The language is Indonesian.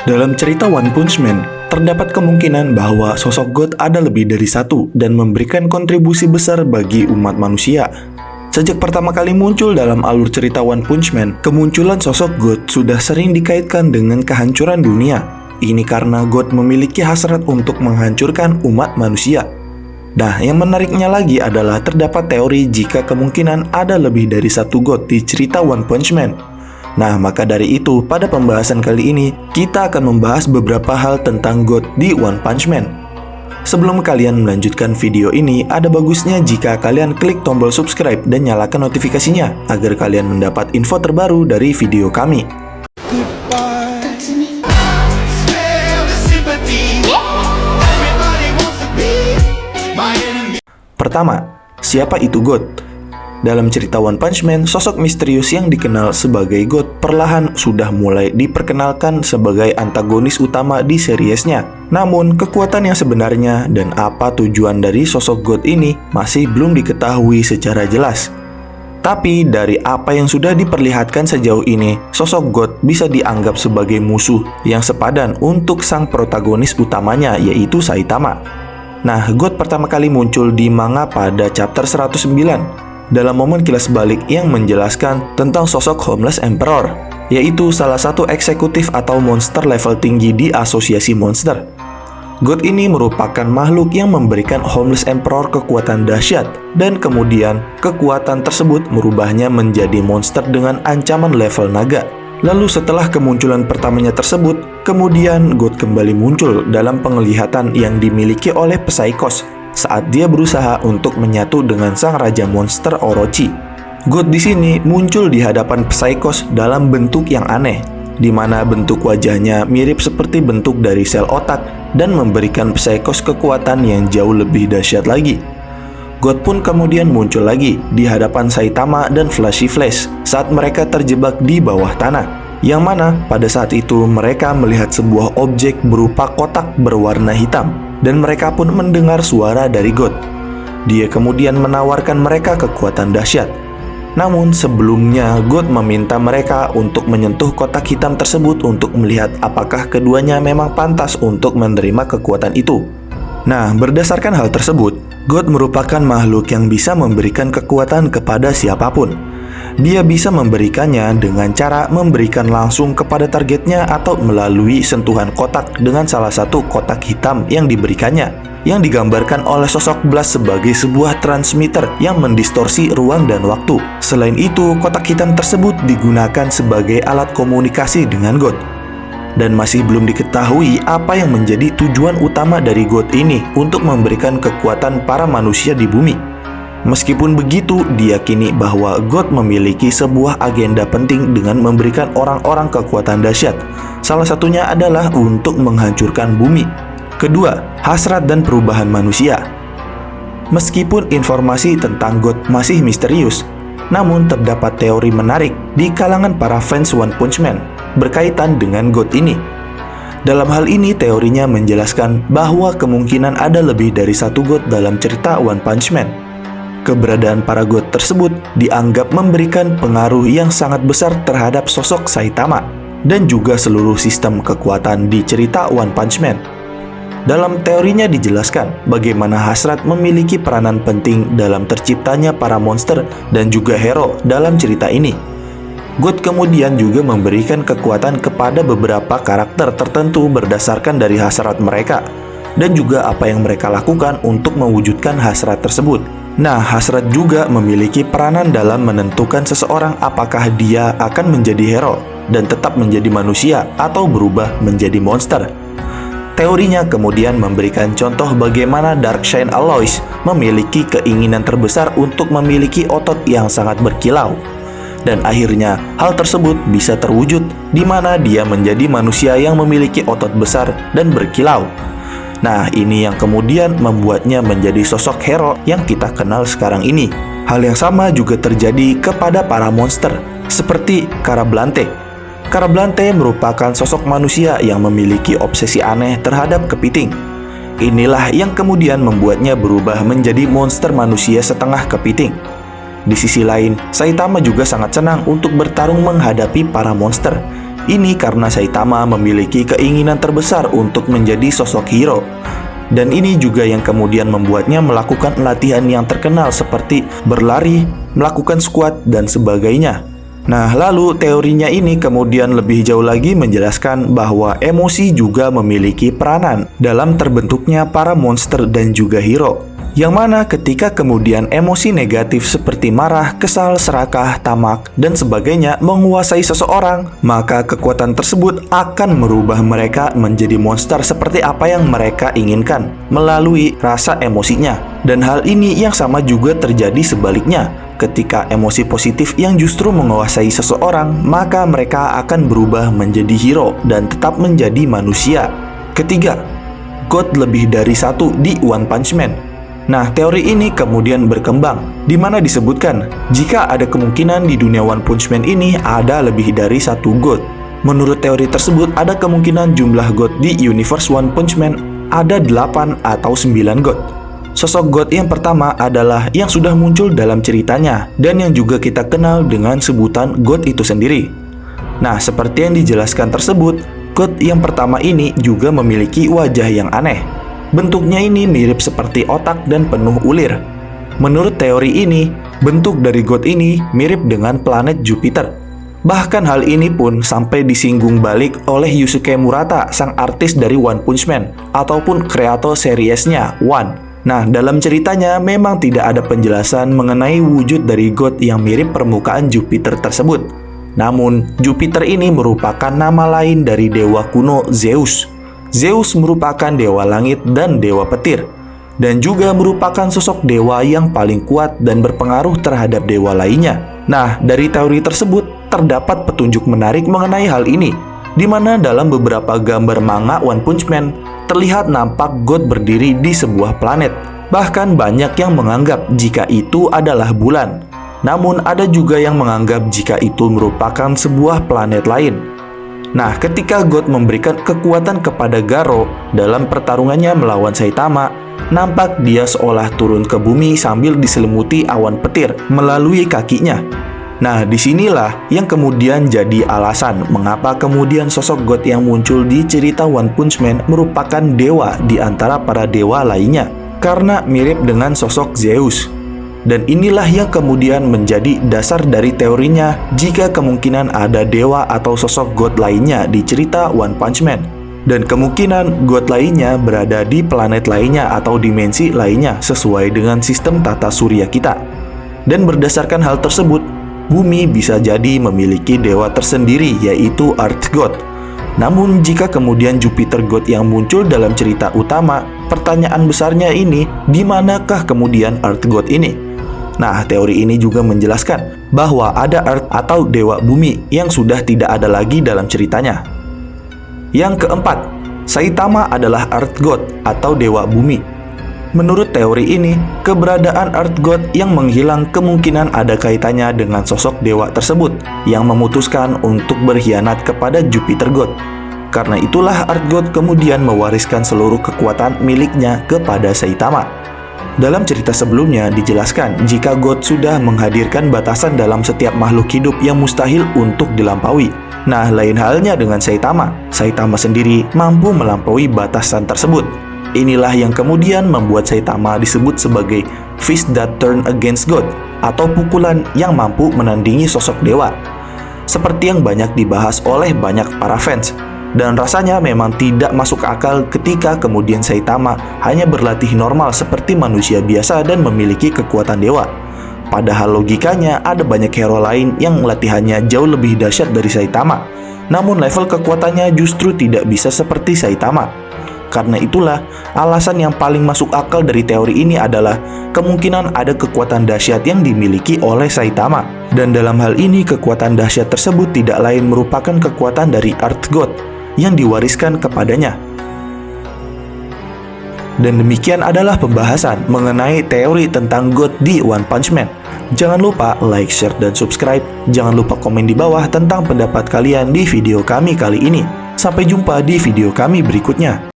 Dalam cerita One Punch Man, terdapat kemungkinan bahwa sosok God ada lebih dari satu dan memberikan kontribusi besar bagi umat manusia. Sejak pertama kali muncul dalam alur cerita One Punch Man, kemunculan sosok God sudah sering dikaitkan dengan kehancuran dunia. Ini karena God memiliki hasrat untuk menghancurkan umat manusia. Nah, yang menariknya lagi adalah terdapat teori jika kemungkinan ada lebih dari satu God di cerita One Punch Man. Nah, maka dari itu, pada pembahasan kali ini, kita akan membahas beberapa hal tentang God di One Punch Man. Sebelum kalian melanjutkan video ini, ada bagusnya jika kalian klik tombol subscribe dan nyalakan notifikasinya, agar kalian mendapat info terbaru dari video kami. Pertama, siapa itu God? Dalam cerita One Punch Man, sosok misterius yang dikenal sebagai God perlahan sudah mulai diperkenalkan sebagai antagonis utama di seriesnya. Namun, kekuatan yang sebenarnya dan apa tujuan dari sosok God ini masih belum diketahui secara jelas. Tapi dari apa yang sudah diperlihatkan sejauh ini, sosok God bisa dianggap sebagai musuh yang sepadan untuk sang protagonis utamanya, yaitu Saitama. Nah, God pertama kali muncul di manga pada chapter 109. Dalam momen kilas balik yang menjelaskan tentang sosok Homeless Emperor, yaitu salah satu eksekutif atau monster level tinggi di asosiasi monster. God ini merupakan makhluk yang memberikan Homeless Emperor kekuatan dahsyat, dan kemudian kekuatan tersebut merubahnya menjadi monster dengan ancaman level naga. Lalu setelah kemunculan pertamanya tersebut, kemudian God kembali muncul dalam penglihatan yang dimiliki oleh Psychos saat dia berusaha untuk menyatu dengan sang raja monster Orochi. God di sini muncul di hadapan Psychos dalam bentuk yang aneh, di mana bentuk wajahnya mirip seperti bentuk dari sel otak dan memberikan Psychos kekuatan yang jauh lebih dahsyat lagi. God pun kemudian muncul lagi di hadapan Saitama dan Flashy Flash saat mereka terjebak di bawah tanah, yang mana pada saat itu mereka melihat sebuah objek berupa kotak berwarna hitam. Dan mereka pun mendengar suara dari God. Dia kemudian menawarkan mereka kekuatan dahsyat. Namun sebelumnya God meminta mereka untuk menyentuh kotak hitam tersebut untuk melihat apakah keduanya memang pantas untuk menerima kekuatan itu. Nah, berdasarkan hal tersebut, God merupakan makhluk yang bisa memberikan kekuatan kepada siapapun. Dia bisa memberikannya dengan cara memberikan langsung kepada targetnya atau melalui sentuhan kotak dengan salah satu kotak hitam yang diberikannya, yang digambarkan oleh sosok Blast sebagai sebuah transmitter yang mendistorsi ruang dan waktu. Selain itu, kotak hitam tersebut digunakan sebagai alat komunikasi dengan God. Dan masih belum diketahui apa yang menjadi tujuan utama dari God ini untuk memberikan kekuatan para manusia di bumi. Meskipun begitu, diyakini bahwa God memiliki sebuah agenda penting dengan memberikan orang-orang kekuatan dahsyat. Salah satunya adalah untuk menghancurkan bumi. Kedua, hasrat dan perubahan manusia. Meskipun informasi tentang God masih misterius, namun terdapat teori menarik di kalangan para fans One Punch Man berkaitan dengan God ini. Dalam hal ini, teorinya menjelaskan bahwa kemungkinan ada lebih dari satu God dalam cerita One Punch Man. Keberadaan para God tersebut dianggap memberikan pengaruh yang sangat besar terhadap sosok Saitama dan juga seluruh sistem kekuatan di cerita One Punch Man. Dalam teorinya dijelaskan bagaimana hasrat memiliki peranan penting dalam terciptanya para monster dan juga hero dalam cerita ini. God kemudian juga memberikan kekuatan kepada beberapa karakter tertentu berdasarkan dari hasrat mereka dan juga apa yang mereka lakukan untuk mewujudkan hasrat tersebut. Nah, hasrat juga memiliki peranan dalam menentukan seseorang apakah dia akan menjadi hero dan tetap menjadi manusia atau berubah menjadi monster. Teorinya kemudian memberikan contoh bagaimana Darkshine Aloys memiliki keinginan terbesar untuk memiliki otot yang sangat berkilau. Dan akhirnya hal tersebut bisa terwujud di mana dia menjadi manusia yang memiliki otot besar dan berkilau. Nah, ini yang kemudian membuatnya menjadi sosok hero yang kita kenal sekarang ini. Hal yang sama juga terjadi kepada para monster, seperti Karablante. Karablante merupakan sosok manusia yang memiliki obsesi aneh terhadap kepiting. Inilah yang kemudian membuatnya berubah menjadi monster manusia setengah kepiting. Di sisi lain, Saitama juga sangat senang untuk bertarung menghadapi para monster. Ini karena Saitama memiliki keinginan terbesar untuk menjadi sosok hero. Dan ini juga yang kemudian membuatnya melakukan latihan yang terkenal seperti berlari, melakukan squat, dan sebagainya. Nah, lalu teorinya ini kemudian lebih jauh lagi menjelaskan bahwa emosi juga memiliki peranan dalam terbentuknya para monster dan juga hero. Yang mana ketika kemudian emosi negatif seperti marah, kesal, serakah, tamak, dan sebagainya menguasai seseorang, maka kekuatan tersebut akan merubah mereka menjadi monster seperti apa yang mereka inginkan melalui rasa emosinya. Dan hal ini yang sama juga terjadi sebaliknya. Ketika emosi positif yang justru menguasai seseorang, maka mereka akan berubah menjadi hero dan tetap menjadi manusia. Ketiga, God lebih dari satu di One Punch Man. Nah, teori ini kemudian berkembang, di mana disebutkan jika ada kemungkinan di dunia One Punch Man ini ada lebih dari satu God. Menurut teori tersebut, ada kemungkinan jumlah God di universe One Punch Man ada 8 atau 9 God. Sosok God yang pertama adalah yang sudah muncul dalam ceritanya, dan yang juga kita kenal dengan sebutan God itu sendiri. Nah, seperti yang dijelaskan tersebut, God yang pertama ini juga memiliki wajah yang aneh. Bentuknya ini mirip seperti otak dan penuh ulir. Menurut teori ini, bentuk dari God ini mirip dengan planet Jupiter. Bahkan hal ini pun sampai disinggung balik oleh Yusuke Murata, sang artis dari One Punch Man, ataupun kreator seriesnya, One. Nah, dalam ceritanya memang tidak ada penjelasan mengenai wujud dari God yang mirip permukaan Jupiter tersebut. Namun, Jupiter ini merupakan nama lain dari dewa kuno Zeus. Zeus merupakan dewa langit dan dewa petir, dan juga merupakan sosok dewa yang paling kuat dan berpengaruh terhadap dewa lainnya. Nah, dari teori tersebut terdapat petunjuk menarik mengenai hal ini, di mana dalam beberapa gambar manga One Punch Man terlihat nampak God berdiri di sebuah planet. Bahkan banyak yang menganggap jika itu adalah bulan. Namun ada juga yang menganggap jika itu merupakan sebuah planet lain. Nah, ketika God memberikan kekuatan kepada Garo dalam pertarungannya melawan Saitama, nampak dia seolah turun ke bumi sambil diselimuti awan petir melalui kakinya. Nah, disinilah yang kemudian jadi alasan mengapa kemudian sosok God yang muncul di cerita One Punch Man merupakan dewa di antara para dewa lainnya, karena mirip dengan sosok Zeus. Dan inilah yang kemudian menjadi dasar dari teorinya jika kemungkinan ada dewa atau sosok God lainnya di cerita One Punch Man. Dan kemungkinan God lainnya berada di planet lainnya atau dimensi lainnya sesuai dengan sistem tata surya kita. Dan berdasarkan hal tersebut, bumi bisa jadi memiliki dewa tersendiri yaitu Earth God. Namun jika kemudian Jupiter God yang muncul dalam cerita utama, pertanyaan besarnya ini, di manakah kemudian Earth God ini? Nah, teori ini juga menjelaskan bahwa ada Earth atau dewa bumi yang sudah tidak ada lagi dalam ceritanya. Yang keempat, Saitama adalah Earth God atau dewa bumi. Menurut teori ini, keberadaan Earth God yang menghilang kemungkinan ada kaitannya dengan sosok dewa tersebut yang memutuskan untuk berkhianat kepada Jupiter God. Karena itulah Earth God kemudian mewariskan seluruh kekuatan miliknya kepada Saitama. Dalam cerita sebelumnya dijelaskan jika God sudah menghadirkan batasan dalam setiap makhluk hidup yang mustahil untuk dilampaui. Nah, lain halnya dengan Saitama. Saitama sendiri mampu melampaui batasan tersebut. Inilah yang kemudian membuat Saitama disebut sebagai fist that turn against God, atau pukulan yang mampu menandingi sosok dewa. Seperti yang banyak dibahas oleh banyak para fans. Dan rasanya memang tidak masuk akal ketika kemudian Saitama hanya berlatih normal seperti manusia biasa dan memiliki kekuatan dewa. Padahal logikanya ada banyak hero lain yang latihannya jauh lebih dahsyat dari Saitama. Namun level kekuatannya justru tidak bisa seperti Saitama. Karena itulah alasan yang paling masuk akal dari teori ini adalah kemungkinan ada kekuatan dahsyat yang dimiliki oleh Saitama. Dan dalam hal ini kekuatan dahsyat tersebut tidak lain merupakan kekuatan dari Earth God yang diwariskan kepadanya. Dan demikian adalah pembahasan mengenai teori tentang God di One Punch Man. Jangan lupa like, share, dan subscribe. Jangan lupa komen di bawah tentang pendapat kalian di video kami kali ini. Sampai jumpa di video kami berikutnya.